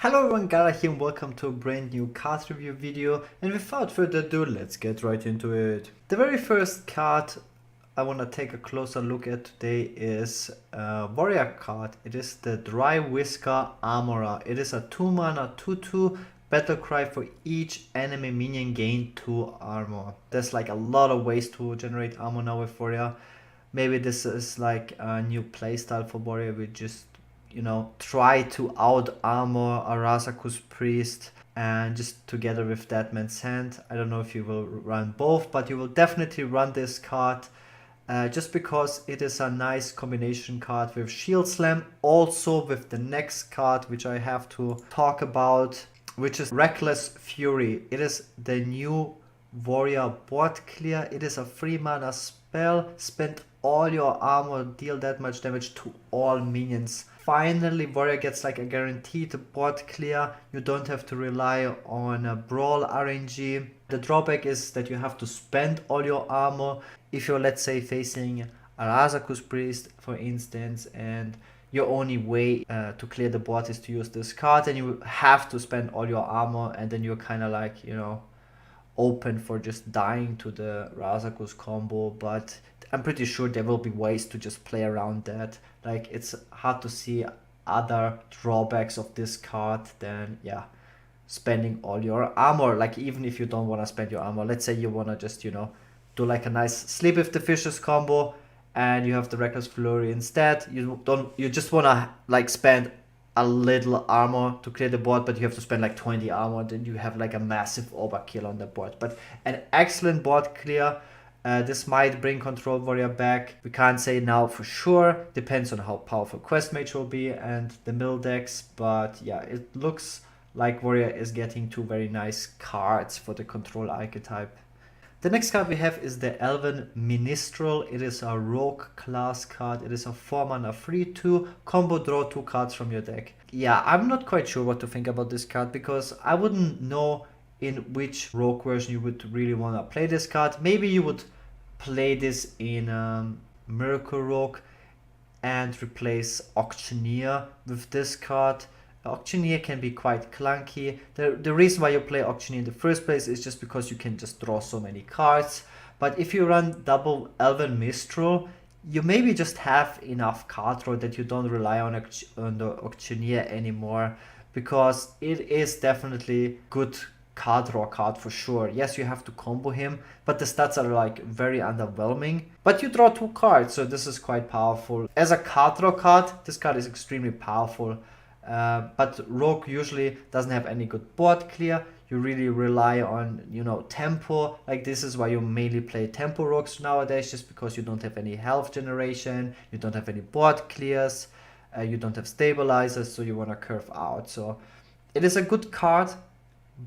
Hello everyone, Gaara here and welcome to a brand new card review video, and without further ado, let's get right into it. The very first card I want to take a closer look at today is a warrior card. It is the Dry Whisker Armorer. It is a 2-mana 2/2 battle cry. For each enemy minion gain 2 armor. There's like a lot of ways to generate armor now with warrior. Maybe this is like a new playstyle for warrior. We just try to out armor Arazaku's priest, and just together with Deadman's Hand. I don't know if you will run both, but you will definitely run this card just because it is a nice combination card with Shield Slam, also with the next card which I have to talk about, which is Reckless Fury. It is the new warrior board clear. It is a 3-mana spell. Spend all your armor, deal that much damage to all minions. Finally, warrior gets like a guaranteed board clear. You don't have to rely on a brawl RNG. The drawback is that you have to spend all your armor if you're, let's say, facing Arazaku's priest, for instance, and your only way to clear the board is to use this card, and you have to spend all your armor, and then you're kind of like, open for just dying to the Arazaku's combo. But I'm pretty sure there will be ways to just play around that. Like, it's hard to see other drawbacks of this card than, spending all your armor. Like, even if you don't want to spend your armor, let's say you want to just, do like a nice Sleep with the Fishes combo, and you have the Reckless Flurry instead. You just want to like spend a little armor to clear the board, but you have to spend like 20 armor, then you have like a massive overkill on the board. But an excellent board clear. This might bring Control Warrior back. We can't say now for sure. Depends on how powerful Quest Mage will be and the mill decks. But yeah, it looks like Warrior is getting two very nice cards for the control archetype. The next card we have is the Elven Minister. It is a rogue class card. It is a 4-mana 3/2 combo, draw 2 cards from your deck. Yeah, I'm not quite sure what to think about this card, because I wouldn't know in which rogue version you would really want to play this card. Maybe you would play this in Miracle Rogue and replace Auctioneer with this card. Auctioneer can be quite clunky. The reason why you play Auctioneer in the first place is just because you can just draw so many cards. But if you run double Elven Mistral, you maybe just have enough card draw that you don't rely on the Auctioneer anymore, because it is definitely good card draw card for sure. Yes, you have to combo him, but the stats are like very underwhelming. But you draw 2 cards, so this is quite powerful. As a card draw card, this card is extremely powerful. But Rogue usually doesn't have any good board clear. You really rely on, tempo. Like, this is why you mainly play tempo rogues nowadays, just because you don't have any health generation, you don't have any board clears, you don't have stabilizers, so you want to curve out. So it is a good card,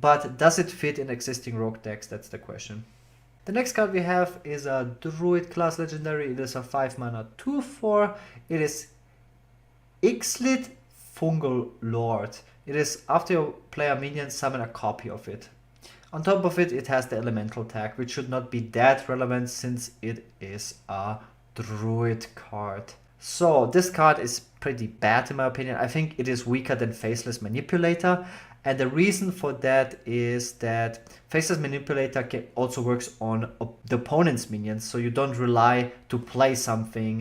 but does it fit in existing rogue decks? That's the question. The next card we have is a Druid class legendary. It is a 5-mana 2/4. It is Exley Fungal Lord. It is after your player minion, summon a copy of it. On top of it, it has the elemental tag, which should not be that relevant since it is a druid card. So this card is pretty bad in my opinion. I think it is weaker than Faceless Manipulator. And the reason for that is that Faceless Manipulator also works on the opponent's minions, so you don't rely to play something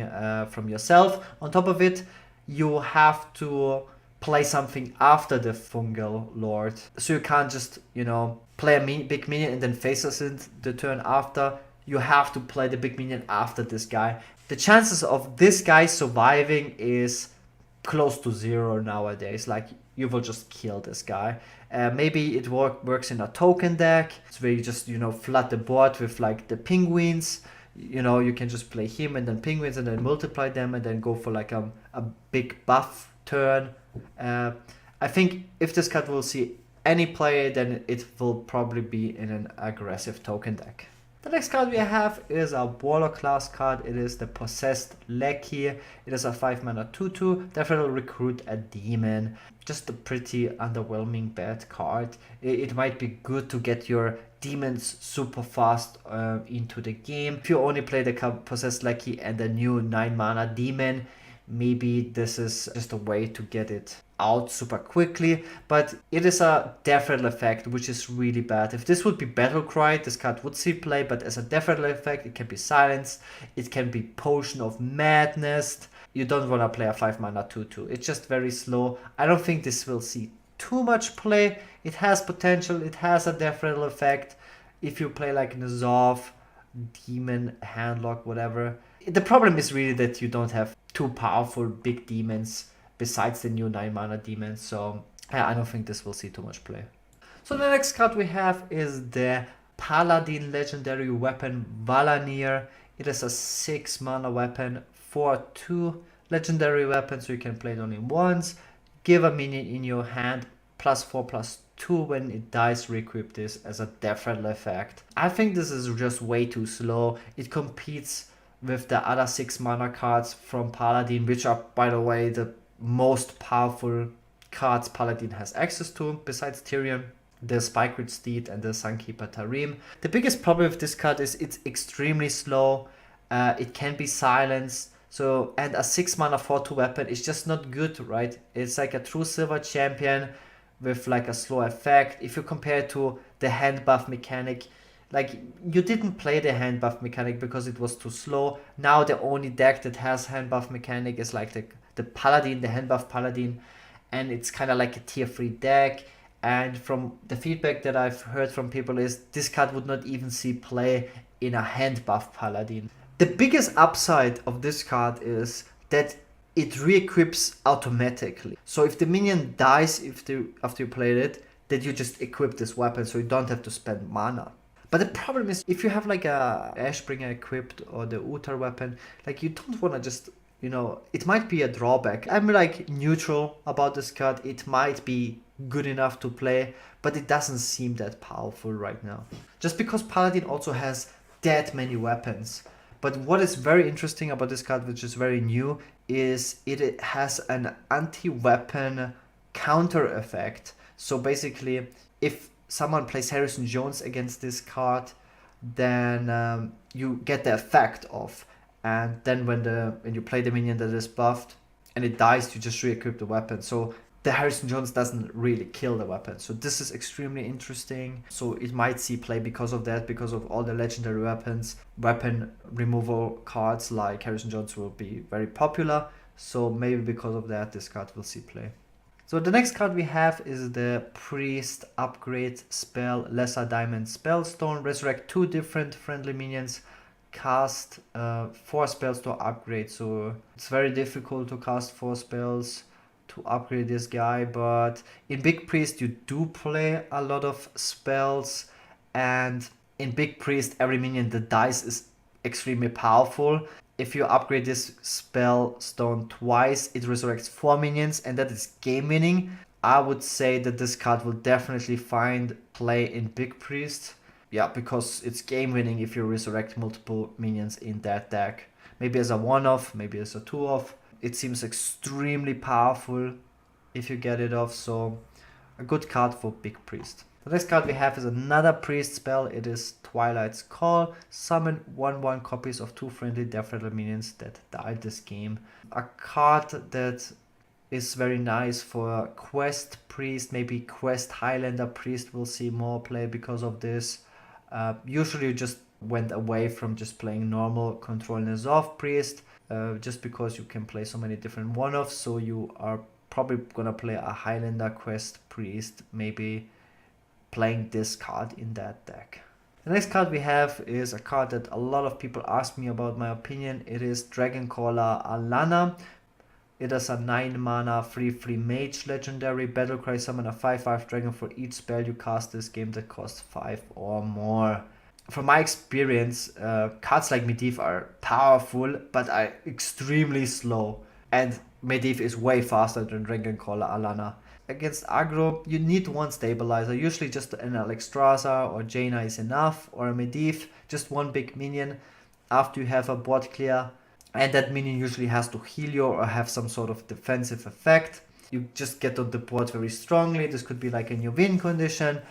from yourself. On top of it, you have to play something after the Fungal Lord. So you can't just, play a big minion and then Faceless it the turn after. You have to play the big minion after this guy. The chances of this guy surviving is close to 0 nowadays. Like, you will just kill this guy. Maybe it works in a token deck. It's where you just, flood the board with like the penguins. You can just play him and then penguins and then multiply them and then go for like a big buff turn. I think if this card will see any play, then it will probably be in an aggressive token deck. The next card we have is a Warlock class card. It is the Possessed Lackey. It is a 5-mana 2/2. Definitely recruit a demon. Just a pretty underwhelming bad card. It might be good to get your demons super fast into the game. If you only play the Possessed Lackey and the new 9-mana demon, maybe this is just a way to get it out super quickly, but it is a deferral effect, which is really bad. If this would be Battle Cry, this card would see play, but as a deferral effect, it can be Silence, it can be Potion of Madness. You don't want to play a 5 mana 2/2. It's just very slow. I don't think this will see too much play. It has potential, it has a deferral effect. If you play like Nazov, Demon, Handlock, whatever. The problem is really that you don't have too powerful big demons besides the new 9 mana demons, so I don't think this will see too much play. So the next card we have is the Paladin legendary weapon Valanir. It is a 6 mana weapon, 4/2 legendary weapon, so you can play it only once. Give a minion in your hand +4/+2 when it dies, re-equip this as a deferral effect. I think this is just way too slow. It competes with the other 6 mana cards from Paladin, which are, by the way, the most powerful cards Paladin has access to, besides Tyrion, the Spikeridge Steed and the Sunkeeper Tarim. The biggest problem with this card is it's extremely slow. It can be silenced. So, and a 6 mana 4/2 weapon is just not good, right? It's like a true silver champion with like a slow effect. If you compare it to the hand buff mechanic, like you didn't play the hand buff mechanic because it was too slow. Now the only deck that has hand buff mechanic is like the Paladin, the hand buff Paladin, and it's kind of like a tier 3 deck. And from the feedback that I've heard from people is this card would not even see play in a hand buff Paladin. The biggest upside of this card is that it re-equips automatically. So if the minion dies after you played it, that you just equip this weapon, so you don't have to spend mana. But the problem is, if you have like a Ashbringer equipped or the Utar weapon, like you don't want to just, you know, it might be a drawback. I'm like neutral about this card. It might be good enough to play, but it doesn't seem that powerful right now. Just because Paladin also has that many weapons. But what is very interesting about this card, which is very new, is it has an anti-weapon counter effect. So basically, if someone plays Harrison Jones against this card, then you get the effect off. And then when you play the minion that is buffed and it dies, you just re-equip the weapon. So the Harrison Jones doesn't really kill the weapon. So this is extremely interesting. So it might see play because of that, because of all the legendary weapons. Weapon removal cards like Harrison Jones will be very popular. So maybe because of that, this card will see play. So the next card we have is the Priest upgrade spell, Lesser Diamond Spellstone. Resurrect 2 different friendly minions. Cast 4 spells to upgrade. So it's very difficult to cast 4 spells to upgrade this guy, but in Big Priest you do play a lot of spells, and in Big Priest every minion that dies is extremely powerful. If you upgrade this spell stone twice, it resurrects 4 minions, and that is game winning. I would say that this card will definitely find play in Big Priest. Yeah, because it's game winning if you resurrect multiple minions in that deck. Maybe as a 1-off, maybe as a 2-off. It seems extremely powerful if you get it off, so a good card for Big Priest. The next card we have is another Priest spell. It is Twilight's Call. Summon 1/1 copies of 2 friendly deferral minions that died this game. A card that is very nice for Quest Priest, maybe Quest Highlander Priest will see more play because of this. Usually you just went away from just playing normal Control Nazov Priest, just because you can play so many different one-offs, so you are probably gonna play a Highlander Quest Priest, maybe playing this card in that deck. The next card we have is a card that a lot of people ask me about my opinion. It is Dragoncaller Alana. It is a 9 mana 3/3 mage legendary battlecry. Summon a 5/5 dragon for each spell you cast this game that costs 5 or more. From my experience, cards like Medivh are powerful, but are extremely slow. And Medivh is way faster than Dragoncaller Alana. Against aggro, you need 1 stabilizer. Usually just an Alexstrasza or Jaina is enough, or a Medivh, just 1 big minion after you have a board clear. And that minion usually has to heal you or have some sort of defensive effect. You just get on the board very strongly. This could be like a new win condition.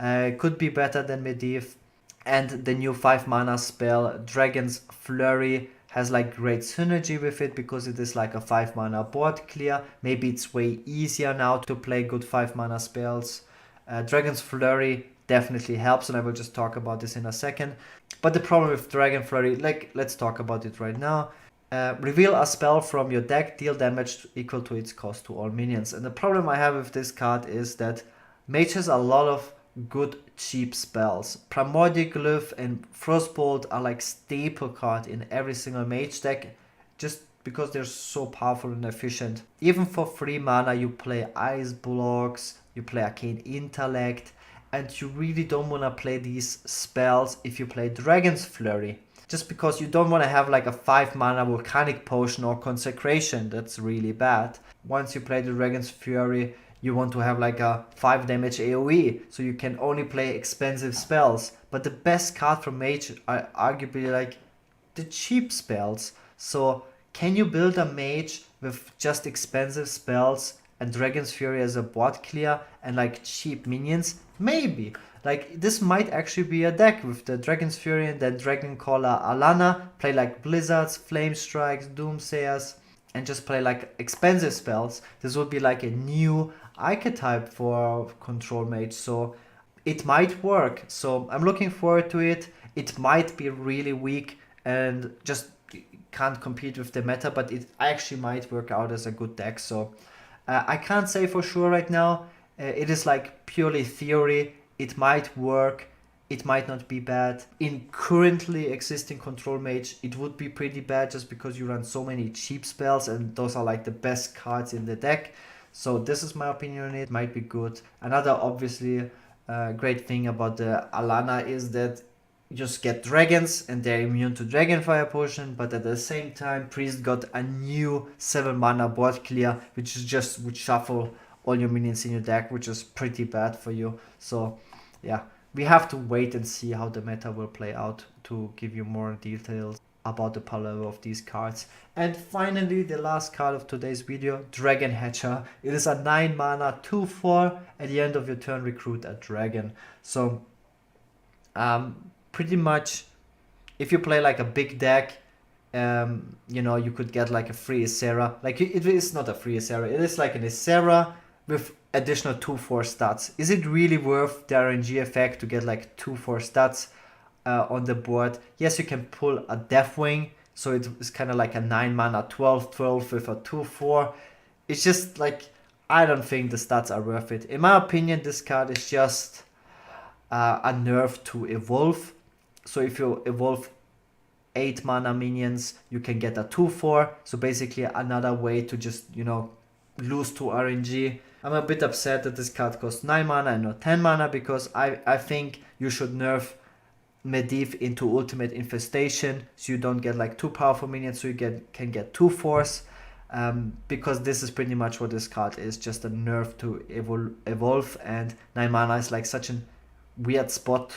Could be better than Medivh. And the new 5 mana spell, Dragon's Flurry, has like great synergy with it because it is like a 5 mana board clear. Maybe it's way easier now to play good 5 mana spells. Dragon's Flurry definitely helps, and I will just talk about this in a second. But the problem with Dragon Flurry, like, let's talk about it right now. Reveal a spell from your deck, deal damage equal to its cost to all minions. And the problem I have with this card is that Mage has a lot of good cheap spells. Primordial Glyph and Frostbolt are like staple card in every single Mage deck, just because they're so powerful and efficient. Even for 3 mana you play Ice Blocks, you play Arcane Intellect, and you really don't want to play these spells if you play Dragon's Flurry. Just because you don't want to have like a 5 mana Volcanic Potion or Consecration, that's really bad. Once you play the Dragon's Fury, you want to have like a 5 damage AoE, so you can only play expensive spells. But the best card from Mage are arguably like the cheap spells. So can you build a Mage with just expensive spells and Dragon's Fury as a board clear and like cheap minions? Maybe. Like this might actually be a deck with the Dragon's Fury and then Dragoncaller Alana, play like Blizzards, Flame Strikes, Doomsayers, and just play like expensive spells. This would be like a new archetype for Control Mage, so it might work. So I'm looking forward to it. It might be really weak and just can't compete with the meta, but it actually might work out as a good deck. So I can't say for sure right now. It is like purely theory. It might work, it might not be bad. In currently existing Control Mage, it would be pretty bad just because you run so many cheap spells and those are like the best cards in the deck. So this is my opinion on it. Might be good. Another obviously great thing about the Alana is that you just get dragons and they're immune to Dragonfire Potion, but at the same time Priest got a new 7 mana board clear, which is just would shuffle all your minions in your deck, which is pretty bad for you. So yeah, we have to wait and see how the meta will play out to give you more details about the power level of these cards. And finally, the last card of today's video, Dragon Hecha. It is a 9 mana 2/4. At the end of your turn, recruit a dragon. So pretty much if you play like a big deck, you know, you could get like a free Isera. Like it is not a free Isera, it is like an Isera with additional 2/4 stats. Is it really worth the RNG effect to get like 2/4 stats on the board? Yes, you can pull a Deathwing, so it's kind of like a 9 mana 12/12 with a 2/4. It's just like, I don't think the stats are worth it. In my opinion, this card is just a nerf to evolve. So if you evolve 8 mana minions, you can get a 2/4. So basically another way to just, you know, lose to RNG. I'm a bit upset that this card costs 9 mana and not 10 mana because I think you should nerf Medivh into Ultimate Infestation so you don't get like too powerful minions, so you can get 2/4s. Because this is pretty much what this card is, just a nerf to evolve, and 9 mana is like such a weird spot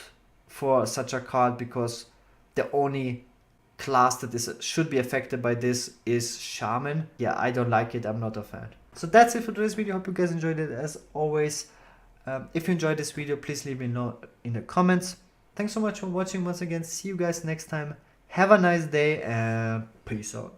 for such a card because the only class that should be affected by this is Shaman. Yeah, I don't like it, I'm not a fan. So that's it for today's video. Hope you guys enjoyed it as always. If you enjoyed this video, please leave me know in the comments. Thanks so much for watching once again. See you guys next time. Have a nice day and peace out.